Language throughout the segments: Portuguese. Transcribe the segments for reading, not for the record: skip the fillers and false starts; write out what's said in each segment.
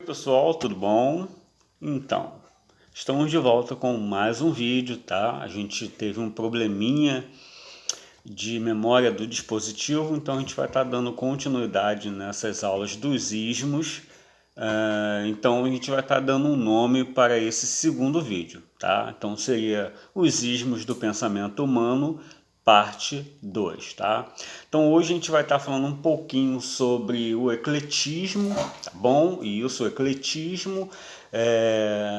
Oi pessoal, tudo bom? Então, estamos de volta com mais um vídeo, tá? A gente teve um probleminha de memória do dispositivo, então a gente vai estar dando continuidade nessas aulas dos ismos. Então a gente vai estar dando um nome para esse segundo vídeo, tá? Então seria os ismos do pensamento humano, parte 2, tá? Então hoje a gente vai estar falando um pouquinho sobre o ecletismo, tá bom? E isso, o ecletismo,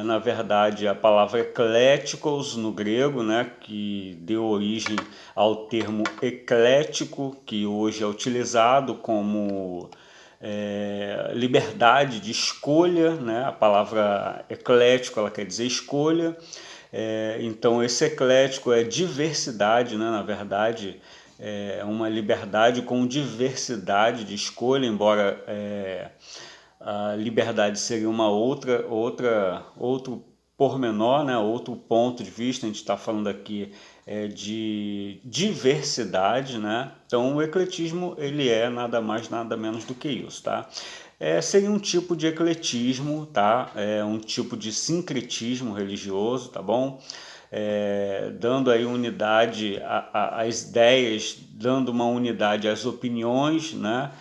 na verdade a palavra ecléticos no grego, né, que deu origem ao termo eclético, que hoje é utilizado como liberdade de escolha, né? A palavra eclético ela quer dizer escolha. Então esse eclético é diversidade, né? Na verdade é uma liberdade com diversidade de escolha, embora a liberdade seria uma outro pormenor, né? Outro ponto de vista. A gente está falando aqui de diversidade, né? Então o ecletismo ele é nada mais nada menos do que isso, tá? Seria um tipo de ecletismo, tá? Um tipo de sincretismo religioso, tá bom? Dando aí unidade às ideias, dando uma unidade às opiniões, né?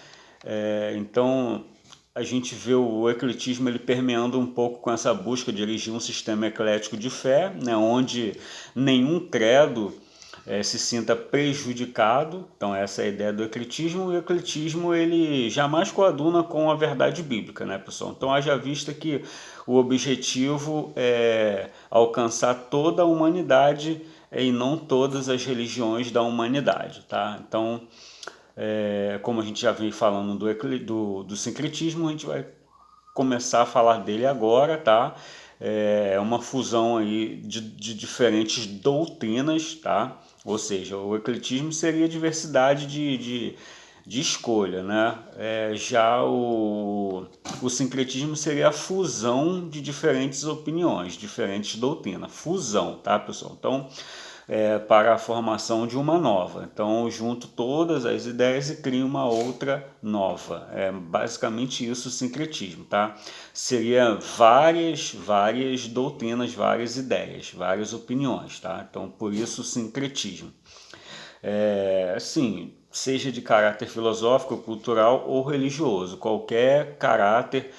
Então a gente vê o ecletismo ele permeando um pouco com essa busca de erigir um sistema eclético de fé, né, onde nenhum credo se sinta prejudicado. Então essa é a ideia do ecletismo. O ecletismo ele jamais coaduna com a verdade bíblica, né, pessoal? Então haja vista que o objetivo é alcançar toda a humanidade e não todas as religiões da humanidade, tá? Então como a gente já vem falando do sincretismo, a gente vai começar a falar dele agora, tá? É uma fusão aí de diferentes doutrinas, tá? Ou seja, o ecletismo seria a diversidade de escolha, né? Já o sincretismo seria a fusão de diferentes opiniões, diferentes doutrinas. Fusão, tá, pessoal? Então, para a formação de uma nova. Então, eu junto todas as ideias e crio uma outra nova. É basicamente isso o sincretismo, tá? Seria várias doutrinas, várias ideias, várias opiniões, tá? Então, por isso o sincretismo. Assim, seja de caráter filosófico, cultural ou religioso, qualquer caráter,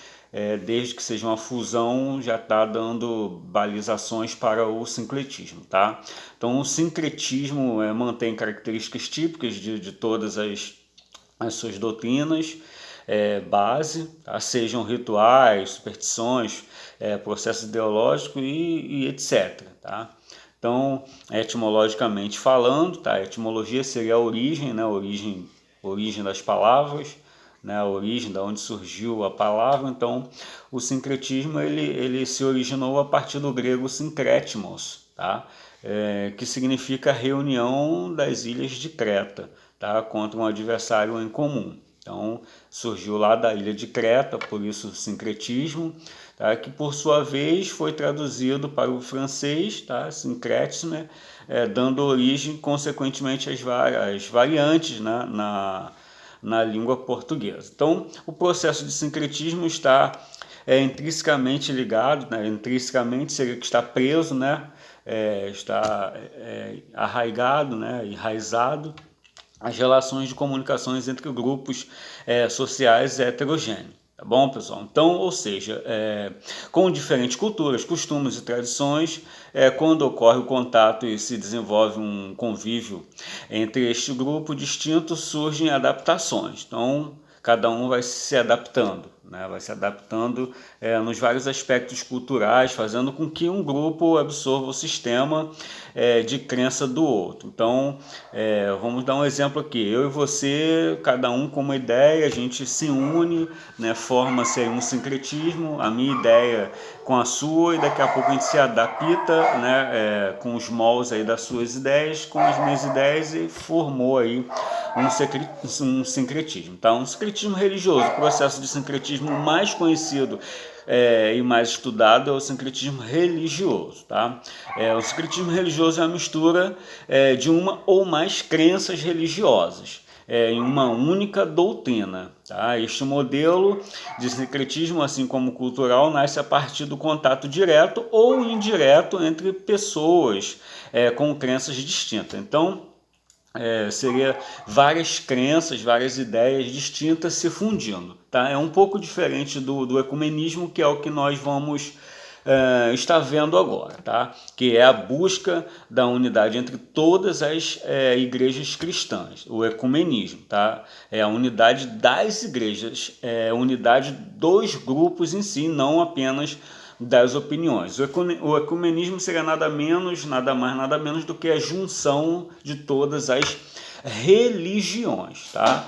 desde que seja uma fusão, já está dando balizações para o sincretismo, tá? Então, o sincretismo mantém características típicas de todas as suas doutrinas, base, tá? Sejam rituais, superstições, processo ideológico e etc. Tá? Então, etimologicamente falando, tá? A etimologia seria a origem, né? Origem das palavras, né? A origem da onde surgiu a palavra. Então, o sincretismo ele se originou a partir do grego synkretimos, tá? Que significa reunião das ilhas de Creta, tá? Contra um adversário em comum. Então, surgiu lá da ilha de Creta, por isso sincretismo, tá? Que por sua vez foi traduzido para o francês, tá? Syncretisme, dando origem, consequentemente, às variantes, né? na língua portuguesa. Então, o processo de sincretismo está intrinsecamente ligado, né? Intrinsecamente seria que está preso, né? Está arraigado, né? Enraizado as relações de comunicações entre grupos sociais heterogêneos. Tá bom, pessoal? Então, ou seja, com diferentes culturas, costumes e tradições, quando ocorre o contato e se desenvolve um convívio entre este grupo distinto, surgem adaptações. Então, cada um vai se adaptando, né? Vai se adaptando nos vários aspectos culturais, fazendo com que um grupo absorva o sistema de crença do outro. Então, vamos dar um exemplo aqui. Eu e você, cada um com uma ideia, a gente se une, né? Forma-se um sincretismo, a minha ideia com a sua, e daqui a pouco a gente se adapta, né? Com os moldes aí das suas ideias, com as minhas ideias, e formou aí um sincretismo, tá? Um sincretismo religioso. O processo de sincretismo mais conhecido e mais estudado é o sincretismo religioso, tá? O sincretismo religioso é a mistura de uma ou mais crenças religiosas. em uma única doutrina. Tá? Este modelo de sincretismo, assim como cultural, nasce a partir do contato direto ou indireto entre pessoas com crenças distintas. Então, seria várias crenças, várias ideias distintas se fundindo. Tá? É um pouco diferente do ecumenismo, que é o que nós vamos estar vendo agora, tá? Que é a busca da unidade entre todas as igrejas cristãs, o ecumenismo, tá? É a unidade das igrejas, a unidade dos grupos em si, não apenas das opiniões. O ecumenismo seria nada menos, nada mais, nada menos do que a junção de todas as religiões, tá?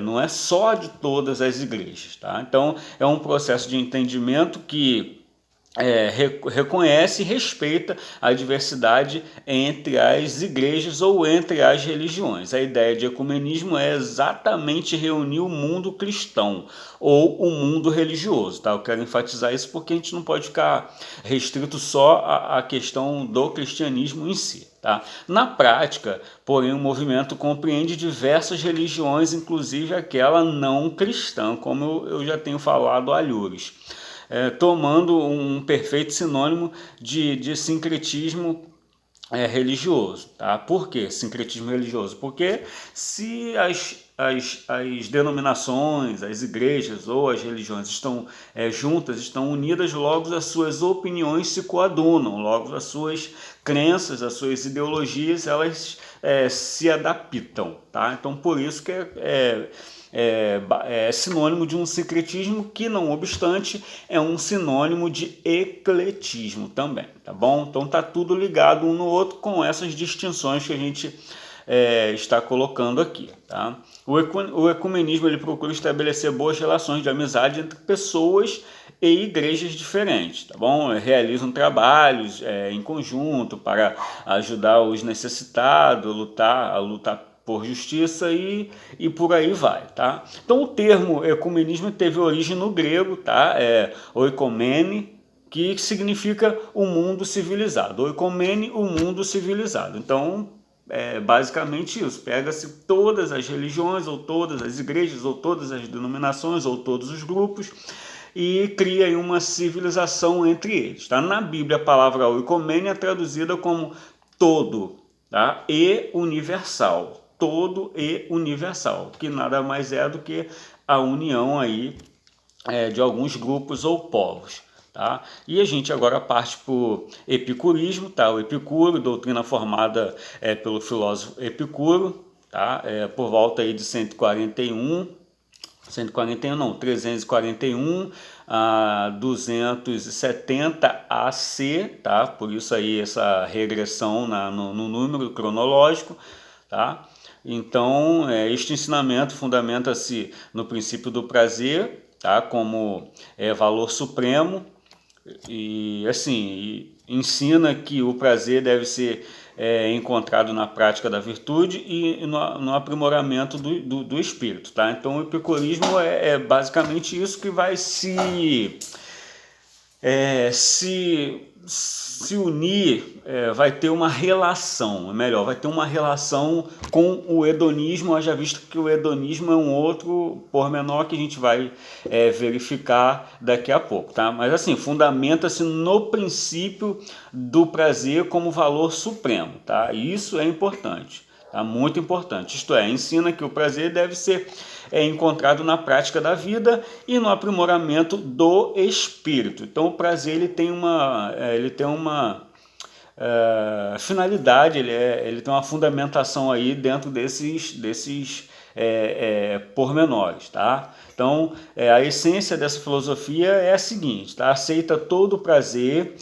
Não é só de todas as igrejas, tá? Então é um processo de entendimento que reconhece e respeita a diversidade entre as igrejas ou entre as religiões. A ideia de ecumenismo é exatamente reunir o mundo cristão ou o mundo religioso. Tá? Eu quero enfatizar isso porque a gente não pode ficar restrito só à questão do cristianismo em si. Tá? Na prática, porém, o movimento compreende diversas religiões, inclusive aquela não cristã, como eu já tenho falado alhures. Tomando um perfeito sinônimo de sincretismo religioso. Tá? Por que sincretismo religioso? Porque se as denominações, as igrejas ou as religiões estão juntas, estão unidas, logo as suas opiniões se coadunam, logo as suas crenças, as suas ideologias, elas se adaptam. Tá? Então, por isso que é sinônimo de um sincretismo que, não obstante, é um sinônimo de ecletismo também, tá bom? Então tá tudo ligado um no outro com essas distinções que a gente está colocando aqui, tá? O ecumenismo ele procura estabelecer boas relações de amizade entre pessoas e igrejas diferentes, tá bom? Realizam trabalhos em conjunto para ajudar os necessitados, a lutar por justiça e por aí vai, tá? Então o termo ecumenismo teve origem no grego, tá? Oikomene, que significa o mundo civilizado. Oikomene, o mundo civilizado. Então, basicamente isso. Pega-se todas as religiões, ou todas as igrejas, ou todas as denominações, ou todos os grupos, e cria aí uma civilização entre eles, tá? Na Bíblia, a palavra oikomene é traduzida como todo, tá? E universal. Todo e universal, que nada mais é do que a união aí de alguns grupos ou povos. Tá? E a gente agora parte para o epicurismo, tá? O Epicuro, doutrina formada pelo filósofo Epicuro, tá? Por volta aí de 341 a 270 AC, tá? Por isso aí essa regressão no número cronológico, tá? Então, este ensinamento fundamenta-se no princípio do prazer, tá? Como valor supremo, e assim, ensina que o prazer deve ser encontrado na prática da virtude e no aprimoramento do espírito. Tá? Então, o epicurismo é basicamente isso que vai se unir, vai ter uma relação, vai ter uma relação com o hedonismo, haja visto que o hedonismo é um outro pormenor que a gente vai verificar daqui a pouco, tá? Mas assim, fundamenta-se no princípio do prazer como valor supremo, tá? Isso é importante. Tá? Muito importante, isto é, ensina que o prazer deve ser encontrado na prática da vida e no aprimoramento do espírito. Então o prazer ele tem uma finalidade, ele tem uma fundamentação aí dentro desses pormenores, tá? Então a essência dessa filosofia é a seguinte, tá? Aceita todo o prazer.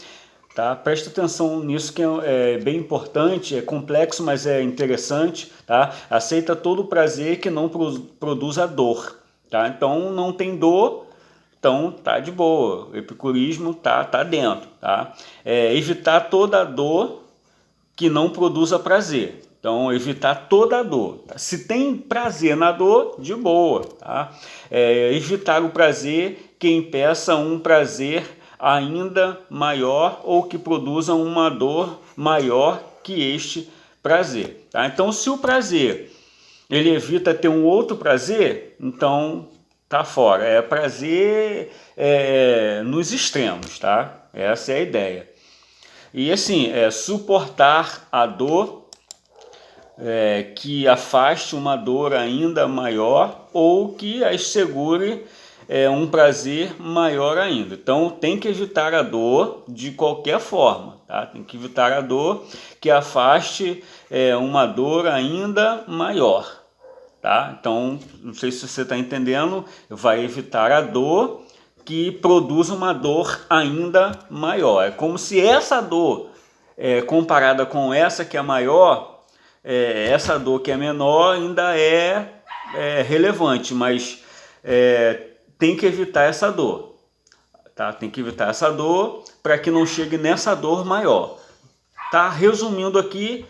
Tá? Presta atenção nisso que é bem importante, é complexo, mas é interessante. Tá? Aceita todo o prazer que não produz a dor. Tá? Então não tem dor, então tá de boa. O epicurismo tá dentro. Tá? Evitar toda a dor que não produza prazer. Então, evitar toda a dor. Tá? Se tem prazer na dor, de boa. Tá? Evitar o prazer que impeça um prazer ainda maior ou que produza uma dor maior que este prazer. Tá? Então, se o prazer ele evita ter um outro prazer, então tá fora. É prazer nos extremos, tá? Essa é a ideia. E assim, suportar a dor que afaste uma dor ainda maior ou que assegure um prazer maior ainda. Então tem que evitar a dor de qualquer forma, tá? Tem que evitar a dor que afaste uma dor ainda maior, tá? Então não sei se você está entendendo, vai evitar a dor que produz uma dor ainda maior. É como se essa dor comparada com essa que é maior, essa dor que é menor ainda é relevante, mas tem que evitar essa dor, tá? Tem que evitar essa dor para que não chegue nessa dor maior, tá? Resumindo aqui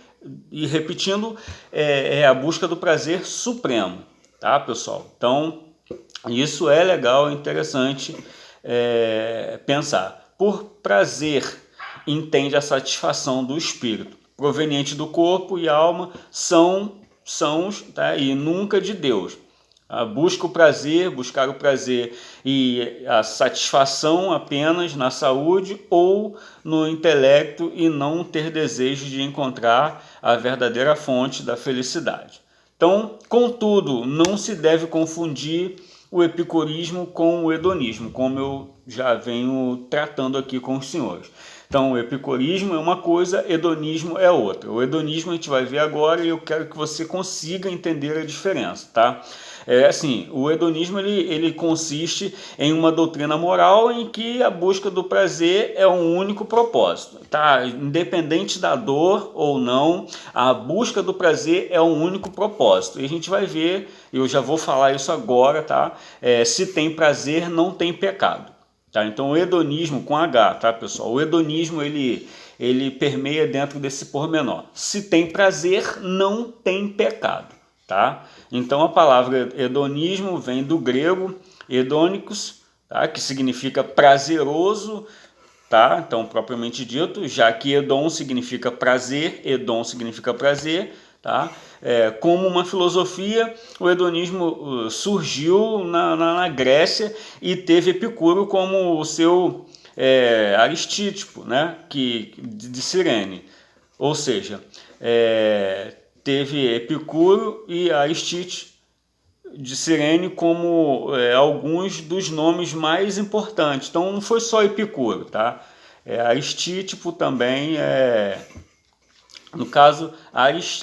e repetindo, é a busca do prazer supremo, tá, pessoal? Então, isso é legal, interessante pensar. Por prazer, entende a satisfação do espírito, proveniente do corpo e alma, são tá? E nunca de Deus. Buscar o prazer e a satisfação apenas na saúde ou no intelecto e não ter desejo de encontrar a verdadeira fonte da felicidade. Então, contudo, não se deve confundir o epicurismo com o hedonismo, como eu já venho tratando aqui com os senhores. Então, o epicurismo é uma coisa, hedonismo é outra. O hedonismo a gente vai ver agora e eu quero que você consiga entender a diferença, tá? Assim, o hedonismo ele consiste em uma doutrina moral em que a busca do prazer é um único propósito, tá? Independente da dor ou não, a busca do prazer é um único propósito. E a gente vai ver, eu já vou falar isso agora, tá? Se tem prazer, não tem pecado. Tá? Então o hedonismo com H, tá, pessoal? O hedonismo ele permeia dentro desse pormenor. Se tem prazer, não tem pecado, tá? Então a palavra hedonismo vem do grego hedônicos, tá? Que significa prazeroso, tá? Então propriamente dito, já que hedon significa prazer, tá? Como uma filosofia, o hedonismo surgiu na Grécia e teve Epicuro como o seu Aristítipo, né? De Cirene. Ou seja, teve Epicuro e Aristítipo de Cirene como alguns dos nomes mais importantes. Então não foi só Epicuro, tá? Aristítipo também no caso,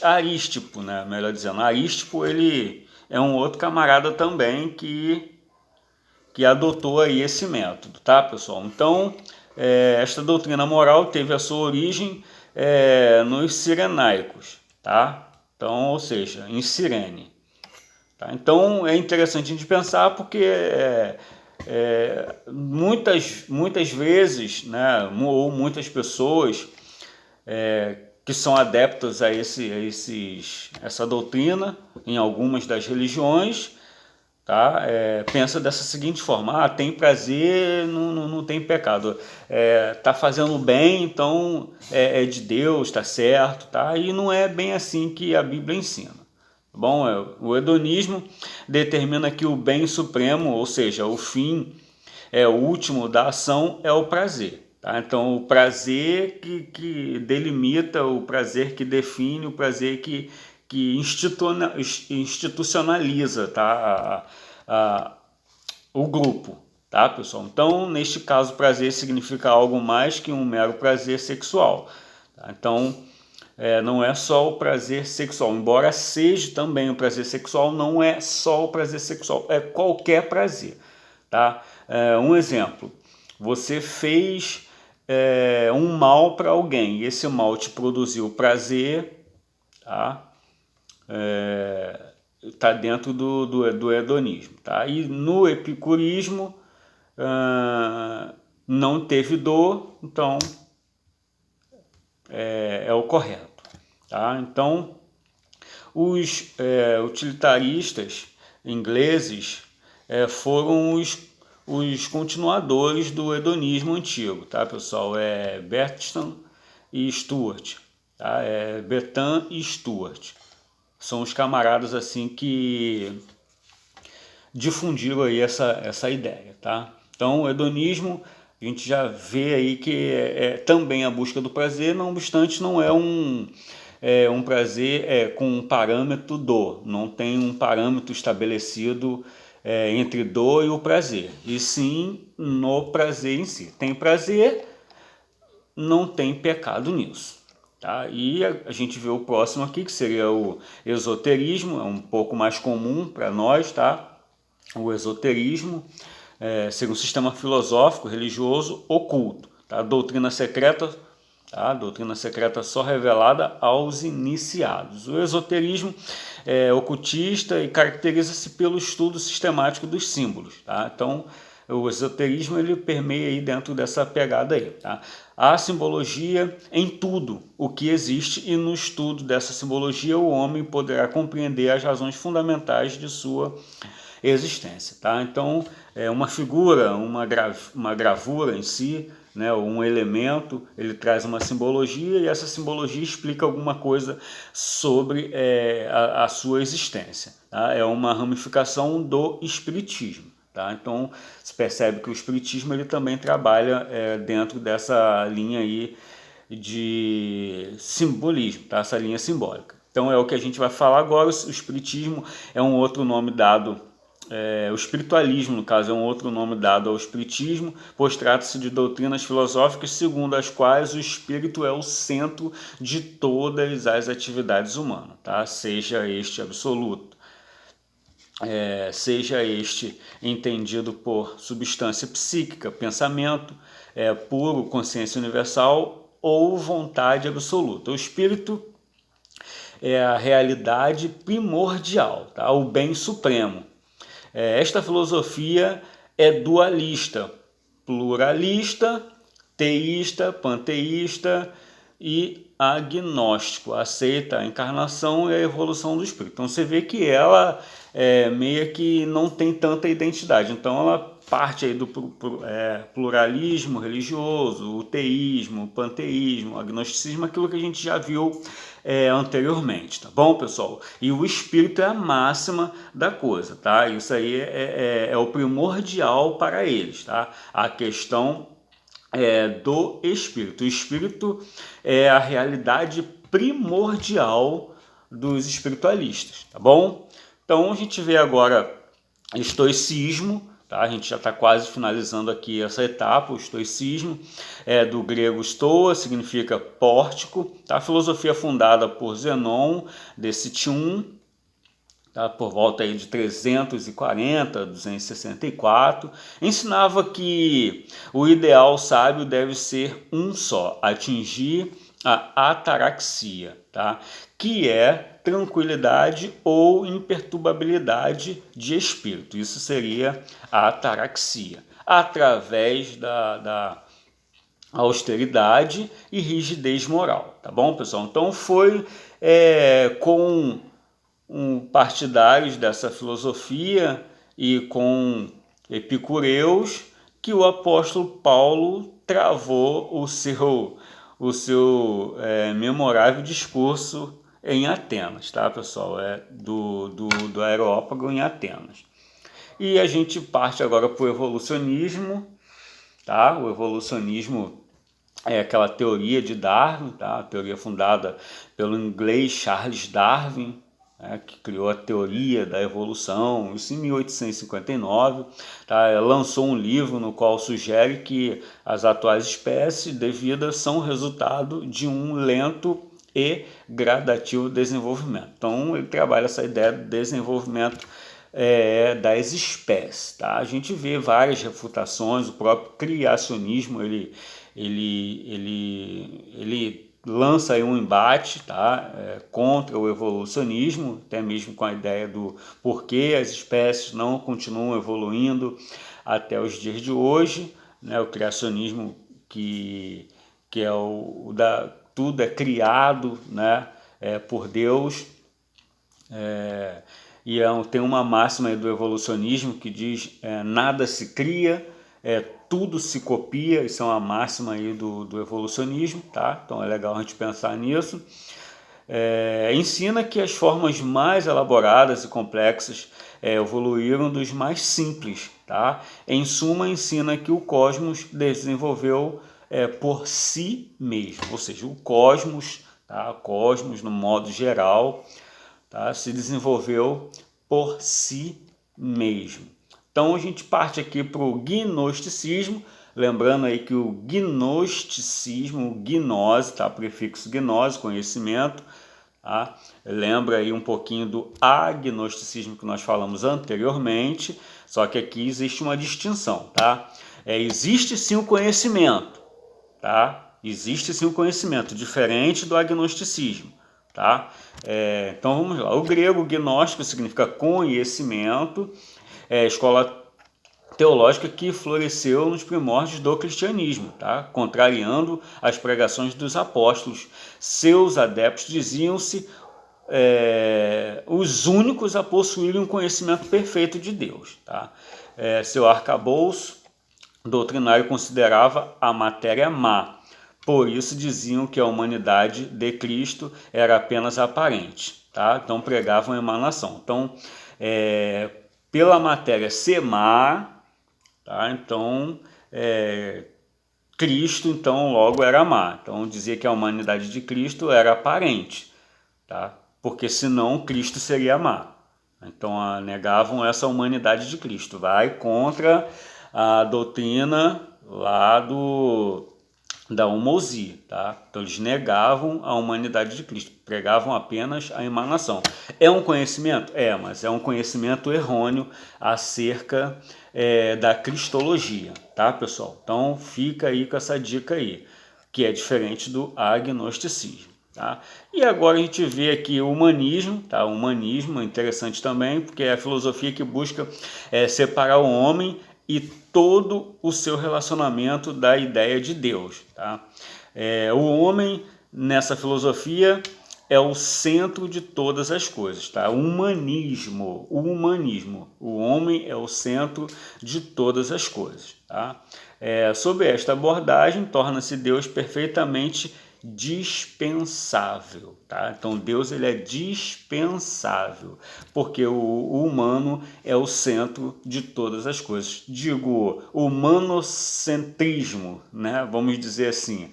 Arístipo, né? Melhor dizendo, Arístipo ele é um outro camarada também que adotou aí esse método, tá, pessoal? Então, esta doutrina moral teve a sua origem nos cirenaicos, tá? Então, ou seja, em Cirene. Tá? Então, é interessante a gente pensar porque muitas vezes, né, ou muitas pessoas que são adeptos a essa doutrina em algumas das religiões, tá? Pensa dessa seguinte forma: tem prazer, não tem pecado, tá fazendo bem, então é de Deus, tá certo, tá? E não é bem assim que a Bíblia ensina. Bom, o hedonismo determina que o bem supremo, ou seja, o fim o último da ação é o prazer. Tá? Então, o prazer que delimita, o prazer que define, o prazer que institucionaliza, tá? O grupo, tá, pessoal? Então, neste caso, prazer significa algo mais que um mero prazer sexual. Tá? Então, não é só o prazer sexual, embora seja também o prazer sexual, não é só o prazer sexual, é qualquer prazer. Tá? Um exemplo, você fez um mal para alguém e esse mal te produziu prazer, tá? Tá dentro do hedonismo, tá? E no epicurismo não teve dor, então é o correto, tá? Então os utilitaristas ingleses foram os continuadores do hedonismo antigo, tá, pessoal? Bertrand e Stuart, tá? Bertrand e Stuart. são os camaradas assim que difundiram aí essa ideia, tá? Então, o hedonismo, a gente já vê aí que é também a busca do prazer, não obstante não é um prazer com um parâmetro não tem um parâmetro estabelecido entre dor e o prazer, e sim no prazer em si. Tem prazer, não tem pecado nisso. Tá? E a gente vê o próximo aqui, que seria o esoterismo, é um pouco mais comum para nós, tá? O esoterismo seria um sistema filosófico, religioso, oculto. Tá? Doutrina secreta, tá? Doutrina secreta só revelada aos iniciados. O esoterismo é ocultista e caracteriza-se pelo estudo sistemático dos símbolos. Tá? Então, o esoterismo ele permeia aí dentro dessa pegada aí. Tá? Há simbologia em tudo o que existe, e no estudo dessa simbologia o homem poderá compreender as razões fundamentais de sua existência. Tá? Então, uma figura, uma gravura em si, né, um elemento, ele traz uma simbologia, e essa simbologia explica alguma coisa sobre a sua existência. Tá? É uma ramificação do espiritismo. Tá? Então, se percebe que o espiritismo ele também trabalha dentro dessa linha aí de simbolismo, tá? Essa linha simbólica. Então é o que a gente vai falar agora. O espiritismo é um outro nome dado, o espiritualismo, no caso, é um outro nome dado ao espiritismo, pois trata-se de doutrinas filosóficas segundo as quais o espírito é o centro de todas as atividades humanas, tá? Seja este absoluto, seja este entendido por substância psíquica, pensamento, puro, consciência universal ou vontade absoluta. O espírito é a realidade primordial, tá? O bem supremo. Esta filosofia é dualista, pluralista, teísta, panteísta e agnóstico. Aceita a encarnação e a evolução do espírito. Então você vê que ela meio que não tem tanta identidade. Então ela parte aí do pluralismo religioso, o teísmo, o panteísmo, o agnosticismo, aquilo que a gente já viu anteriormente, tá bom, pessoal? E o espírito é a máxima da coisa, tá? Isso aí é o primordial para eles, tá? A questão do espírito. O espírito é a realidade primordial dos espiritualistas, tá bom? Então a gente vê agora estoicismo. Tá? A gente já está quase finalizando aqui essa etapa. O estoicismo é do grego stoa, significa pórtico. Tá? A filosofia fundada por Zenon de Citium, tá? Por volta aí de 340, 264, ensinava que o ideal sábio deve ser um só, atingir a ataraxia, tá? Que é tranquilidade ou imperturbabilidade de espírito. Isso seria a ataraxia, através da austeridade e rigidez moral, tá bom, pessoal? Então foi com partidários dessa filosofia e com epicureus que o apóstolo Paulo travou o seu memorável discurso em Atenas, tá, pessoal? Do Areópago em Atenas. E a gente parte agora para o evolucionismo, tá? O evolucionismo é aquela teoria de Darwin, tá? A teoria fundada pelo inglês Charles Darwin, que criou a teoria da evolução, isso em 1859, tá? Lançou um livro no qual sugere que as atuais espécies de vida são resultado de um lento e gradativo desenvolvimento. Então ele trabalha essa ideia do desenvolvimento das espécies. Tá? A gente vê várias refutações, o próprio criacionismo ele lança aí um embate, tá? Contra o evolucionismo, até mesmo com a ideia do porquê as espécies não continuam evoluindo até os dias de hoje, né? O criacionismo que é tudo é criado, né? Por Deus, e tem uma máxima aí do evolucionismo que diz nada se cria, tudo se copia. Isso é uma máxima aí do evolucionismo, tá? Então é legal a gente pensar nisso. ensina que as formas mais elaboradas e complexas evoluíram dos mais simples. Tá? Em suma, ensina que o cosmos desenvolveu por si mesmo, ou seja, o cosmos, tá? O cosmos no modo geral, tá? Se desenvolveu por si mesmo. Então a gente parte aqui para o gnosticismo, lembrando aí que o gnosticismo, gnose, tá? Prefixo gnose, conhecimento, tá? Lembra aí um pouquinho do agnosticismo que nós falamos anteriormente, só que aqui existe uma distinção, tá? Existe sim o conhecimento, tá? Existe sim o conhecimento, diferente do agnosticismo, tá? Então vamos lá. O grego gnóstico significa conhecimento, escola teológica que floresceu nos primórdios do cristianismo, tá? Contrariando as pregações dos apóstolos. Seus adeptos diziam-se os únicos a possuírem um conhecimento perfeito de Deus. Tá? Seu arcabouço doutrinário considerava a matéria má. Por isso diziam que a humanidade de Cristo era apenas aparente. Tá? Então pregavam a emanação. Então, pela matéria ser má, tá? Então Cristo então logo era má. Então dizia que a humanidade de Cristo era aparente, tá? Porque senão Cristo seria má. Então negavam essa humanidade de Cristo. Vai contra a doutrina lá da homoousia, tá? Então eles negavam a humanidade de Cristo, pregavam apenas a emanação. É um conhecimento? Mas é um conhecimento errôneo acerca da cristologia, tá, pessoal? Então fica aí com essa dica aí, que é diferente do agnosticismo. Tá? E agora a gente vê aqui o humanismo, tá? O humanismo é interessante também, porque é a filosofia que busca separar o homem e todo o seu relacionamento da ideia de Deus. Tá? O homem, nessa filosofia, é o centro de todas as coisas. Tá? O humanismo, o homem é o centro de todas as coisas. Tá? Sob esta abordagem, torna-se Deus perfeitamente dispensável, tá? Então Deus ele é dispensável, porque o humano é o centro de todas as coisas. Digo, o humanocentrismo, né? Vamos dizer assim,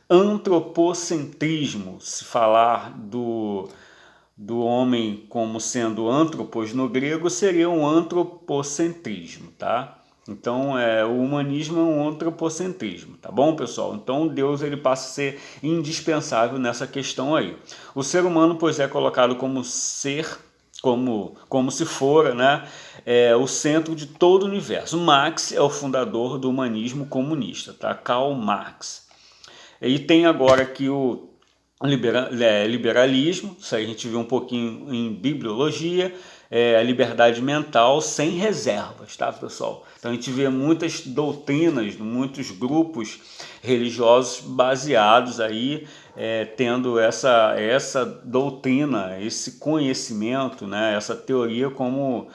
antropocentrismo, se falar do homem como sendo antropos no grego, seria um antropocentrismo, tá? Então, o humanismo é um antropocentrismo, tá bom, pessoal? Então, Deus ele passa a ser indispensável nessa questão aí. O ser humano, pois, é colocado como ser, como se fora, né, o centro de todo o universo. Marx é o fundador do humanismo comunista, tá? Karl Marx. E tem agora aqui o liberalismo, isso aí a gente viu um pouquinho em bibliologia, a liberdade mental sem reservas, tá, pessoal? Então a gente vê muitas doutrinas, muitos grupos religiosos baseados aí, tendo essa doutrina, esse conhecimento, né, essa teoria como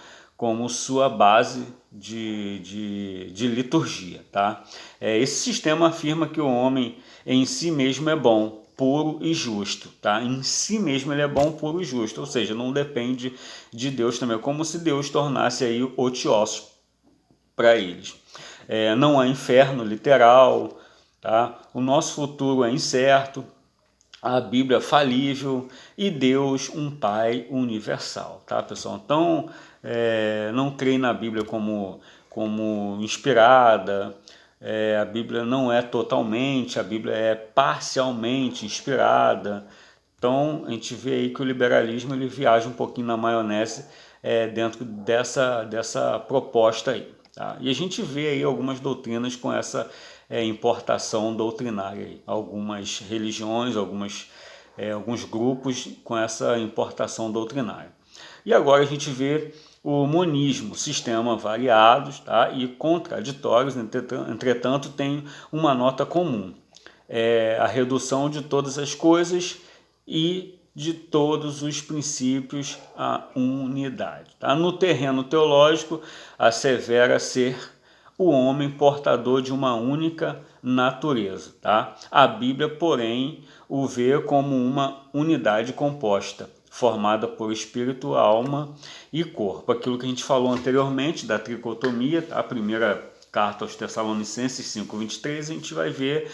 sua base de liturgia. Tá? Esse sistema afirma que o homem em si mesmo é bom, puro e justo. Tá? Em si mesmo ele é bom, puro e justo, ou seja, não depende de Deus também, como se Deus tornasse aí otiosos para eles. Não há inferno literal, tá? O nosso futuro é incerto, a Bíblia falível e Deus um Pai universal, tá, pessoal? Então, não creio na Bíblia como inspirada, a Bíblia não é totalmente, a Bíblia é parcialmente inspirada. Então, a gente vê aí que o liberalismo ele viaja um pouquinho na maionese dentro dessa proposta aí. Tá? E a gente vê aí algumas doutrinas com essa importação doutrinária aí. Algumas religiões, alguns grupos com essa importação doutrinária. E agora a gente vê o monismo, sistema variados, tá? E contraditórios, entretanto tem uma nota comum. A redução de todas as coisas e de todos os princípios à unidade. Tá? No terreno teológico, assevera ser o homem portador de uma única natureza. Tá? A Bíblia, porém, o vê como uma unidade composta, formada por espírito, alma e corpo. Aquilo que a gente falou anteriormente da tricotomia, a primeira carta aos Tessalonicenses 5:23, a gente vai ver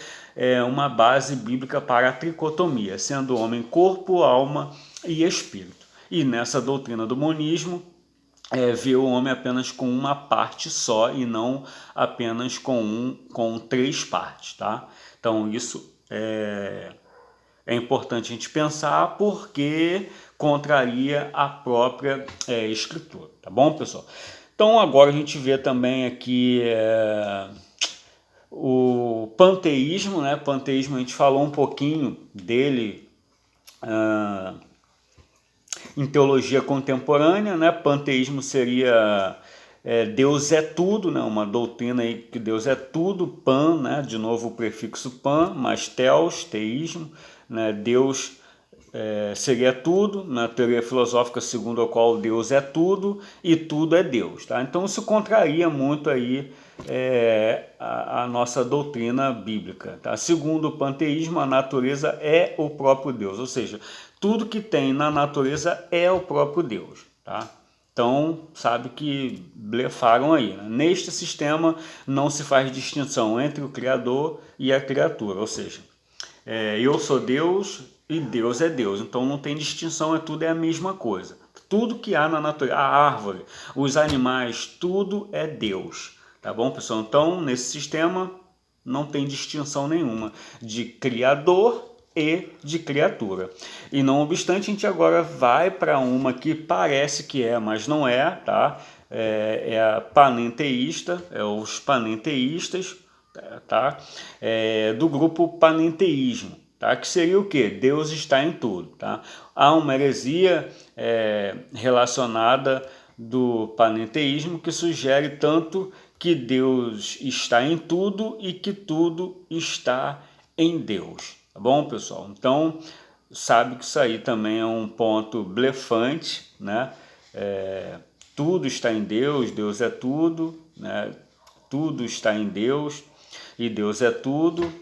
uma base bíblica para a tricotomia, sendo o homem corpo, alma e espírito. E nessa doutrina do monismo, vê o homem apenas com uma parte só e não apenas com três partes, tá? Então isso é importante a gente pensar, porque contraria a própria escritura, tá bom, pessoal? Então agora a gente vê também aqui o panteísmo, né? Panteísmo, a gente falou um pouquinho dele em teologia contemporânea, né? Panteísmo seria Deus é tudo, né? Uma doutrina aí que Deus é tudo, pan, né? De novo o prefixo pan, mais theos, teísmo, né? Deus seria tudo, na teoria filosófica segundo a qual Deus é tudo e tudo é Deus. Tá? Então isso contraria muito aí a nossa doutrina bíblica. Tá? Segundo o panteísmo, a natureza é o próprio Deus, ou seja, tudo que tem na natureza é o próprio Deus. Tá? Então, sabe que blefaram aí. Né? Neste sistema não se faz distinção entre o Criador e a criatura, ou seja, eu sou Deus e Deus é Deus, então não tem distinção, tudo é a mesma coisa. Tudo que há na natureza, a árvore, os animais, tudo é Deus. Tá bom, pessoal? Então, nesse sistema não tem distinção nenhuma de Criador e de criatura. E não obstante, a gente agora vai para uma que parece que é, mas não é, tá? É a panenteísta, os panenteístas, tá? Do grupo panenteísmo, tá? Que seria o que? Deus está em tudo. Tá? Há uma heresia relacionada do panenteísmo que sugere tanto que Deus está em tudo e que tudo está em Deus. Tá bom, pessoal? Então, sabe que isso aí também é um ponto blefante, né? Tudo está em Deus, Deus é tudo, né? Tudo está em Deus e Deus é tudo.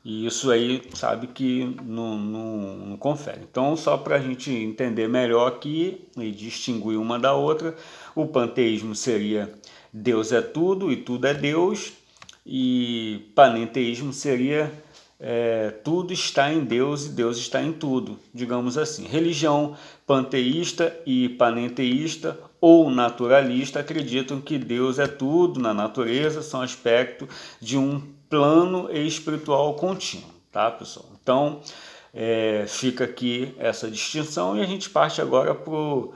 E isso aí sabe que não confere. Então, só para a gente entender melhor aqui e distinguir uma da outra, o panteísmo seria Deus é tudo e tudo é Deus, e panenteísmo seria tudo está em Deus e Deus está em tudo, digamos assim. Religião panteísta e panenteísta ou naturalista acreditam que Deus é tudo na natureza, são aspectos de um plano espiritual contínuo, tá, pessoal? Então, fica aqui essa distinção e a gente parte agora para o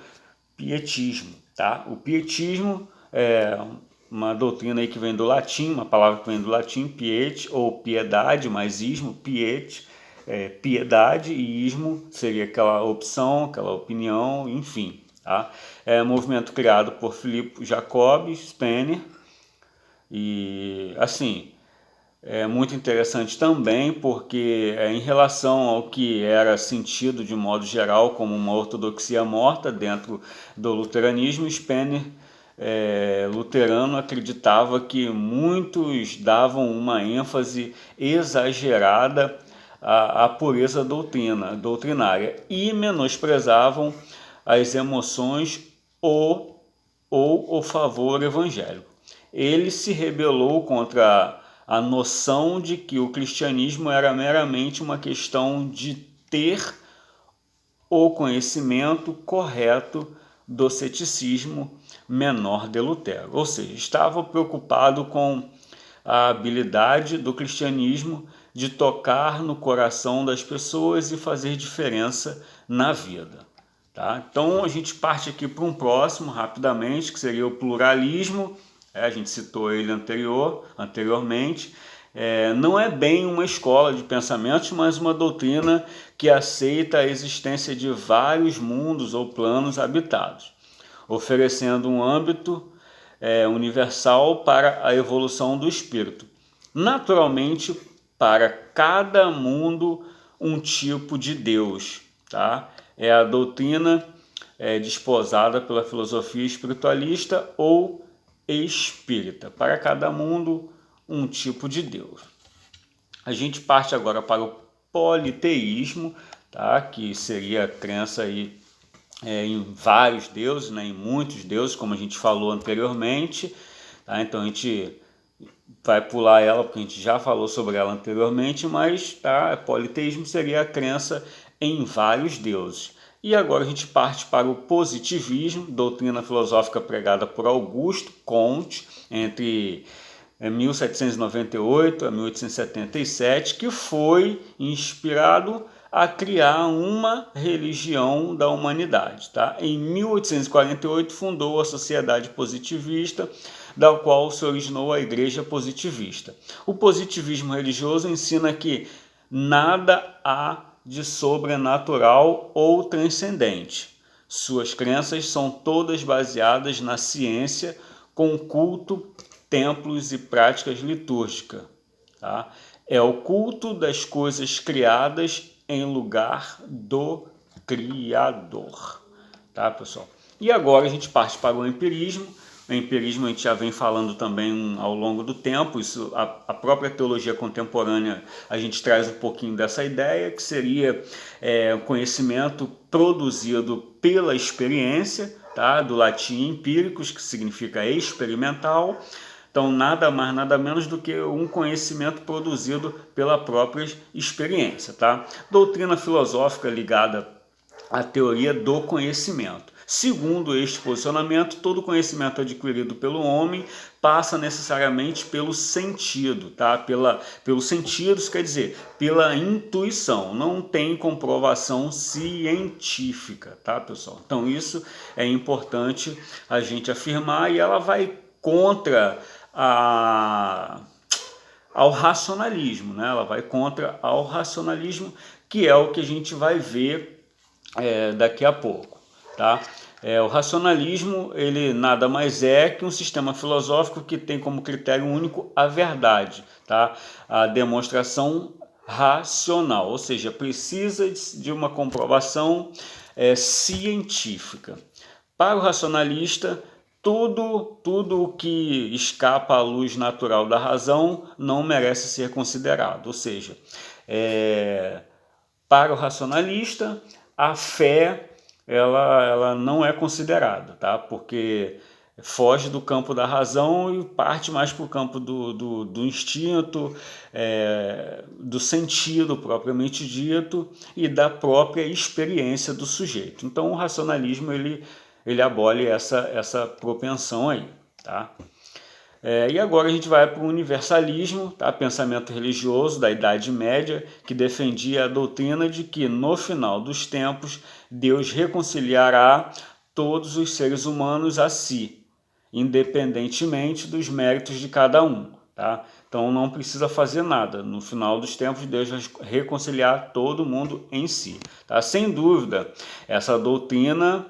pietismo, tá? O pietismo é uma doutrina aí que vem do latim, uma palavra que vem do latim, piete, ou piedade, mais ismo, piete, piedade, e ismo seria aquela opção, aquela opinião, enfim. Tá? É um movimento criado por Filippo Jacobi Spener, e assim, é muito interessante também porque em relação ao que era sentido de modo geral como uma ortodoxia morta dentro do luteranismo, Spener, luterano, acreditava que muitos davam uma ênfase exagerada à pureza doutrinária e menosprezavam as emoções ou o favor evangélico. Ele se rebelou contra a noção de que o cristianismo era meramente uma questão de ter o conhecimento correto do ceticismo menor de Lutero. Ou seja, estava preocupado com a habilidade do cristianismo de tocar no coração das pessoas e fazer diferença na vida. Tá? Então a gente parte aqui para um próximo, rapidamente, que seria o pluralismo. A gente citou ele anteriormente. Não é bem uma escola de pensamentos, mas uma doutrina que aceita a existência de vários mundos ou planos habitados, oferecendo um âmbito universal para a evolução do espírito. Naturalmente, para cada mundo, um tipo de Deus. Tá? É a doutrina desposada pela filosofia espiritualista ou espírita. Para cada mundo, um tipo de Deus. A gente parte agora para o politeísmo, tá? Que seria a crença aí, em vários deuses, né? Em muitos deuses, como a gente falou anteriormente. Tá? Então a gente vai pular ela porque a gente já falou sobre ela anteriormente, mas tá, politeísmo seria a crença em vários deuses. E agora a gente parte para o positivismo, doutrina filosófica pregada por Augusto Comte entre 1798 a 1877, que foi inspirado a criar uma religião da humanidade. Tá? Em 1848 fundou a Sociedade Positivista, da qual se originou a Igreja Positivista. O positivismo religioso ensina que nada há de sobrenatural ou transcendente. Suas crenças são todas baseadas na ciência, com culto, templos e práticas litúrgicas. Tá? É o culto das coisas criadas em lugar do Criador. Tá, pessoal? E agora a gente parte para o empirismo. O empirismo a gente já vem falando também ao longo do tempo, isso, a própria teologia contemporânea, a gente traz um pouquinho dessa ideia, que seria o conhecimento produzido pela experiência, tá? Do latim empíricos, que significa experimental. Então, nada mais, nada menos do que um conhecimento produzido pela própria experiência. Tá? Doutrina filosófica ligada à teoria do conhecimento. Segundo este posicionamento, todo conhecimento adquirido pelo homem passa necessariamente pelo sentido, tá? Pelos sentidos, quer dizer, pela intuição, não tem comprovação científica, tá, pessoal? Então isso é importante a gente afirmar e ela vai contra ao racionalismo, né? Ela vai contra ao racionalismo, que é o que a gente vai ver daqui a pouco. Tá? O racionalismo ele nada mais é que um sistema filosófico que tem como critério único a verdade, tá? A demonstração racional, ou seja, precisa de uma comprovação científica. Para o racionalista, tudo o que escapa à luz natural da razão não merece ser considerado, ou seja, para o racionalista, a fé ela não é considerada, tá? Porque foge do campo da razão e parte mais para o campo do instinto, do sentido propriamente dito e da própria experiência do sujeito. Então o racionalismo ele abole essa propensão aí, tá? E agora a gente vai para o universalismo, tá? Pensamento religioso da Idade Média, que defendia a doutrina de que no final dos tempos Deus reconciliará todos os seres humanos a si, independentemente dos méritos de cada um. Tá? Então não precisa fazer nada. No final dos tempos Deus vai reconciliar todo mundo em si. Tá? Sem dúvida, essa doutrina